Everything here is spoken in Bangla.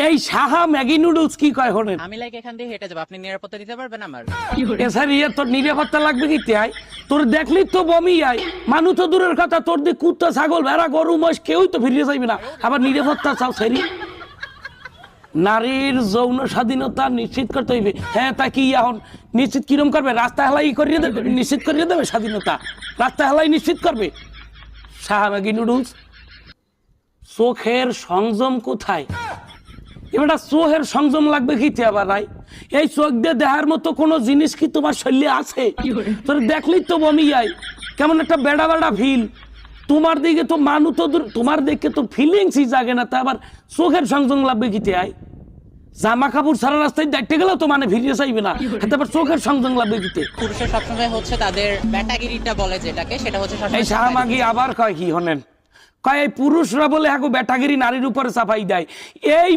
এই সাহা ম্যাগি নুডলস কি কয় হলেন? আমি লাইক এখান দিয়ে হেঁটে যাবো, আপনি নিরাপত্তা দিতে পারবেন আমার? এছাড়া ইয়ে তোর নিরাপত্তা লাগবে কি তাই? তোর দেখলি তো বমি আয়, মানুষ তো দূরের কথা, তোর দিয়ে কুত্তা ছাগল ভেড়া গরু মোষ কেউই তো ফিরিয়ে যাইবে না, আবার নিরাপত্তা চাও সেরি? নারীর যৌন স্বাধীনতা নিশ্চিত করতে হইবে। হ্যাঁ, তা কি এখন নিশ্চিত কিরম করবে? রাস্তা হেলাই করিয়ে দেবে, নিশ্চিত করিয়ে দেবে স্বাধীনতা? রাস্তা হেলাই নিশ্চিত করবে? Saha Maggi noodles. চোখের সংযম কোথায়? এবার চোখের সংযম লাগবে কি আবার নাই? এই চোখ দিয়ে দেখার মতো কোন জিনিস কি তোমার শরীরে আছে? তোর দেখলেই তো বমি যায়, কেমন একটা বেড়া বেড়া ফিল। তোমার দিকে তো মানুষ তো তোমার দিকে তো ফিলিংসই জাগে না, তা আবার চোখের সংযম লাগবে কি আয়? জামা কাপড় সারা রাস্তায় দেখতে গেলেও তো মানে ফিরিয়ে চাইবে না, তারপর চোখের সংযম লাগবে কি? পুরুষের সবসময় হচ্ছে তাদের ব্যাটাগিরিটা বলে যেটাকে, সেটা হচ্ছে এই সবসময় সাহামাগি আবার কয় কি হনেন, কয় এই পুরুষরা বলে হ্যাঁ ব্যাটাগিরি নারীর উপরে চাপাই দেয়। এই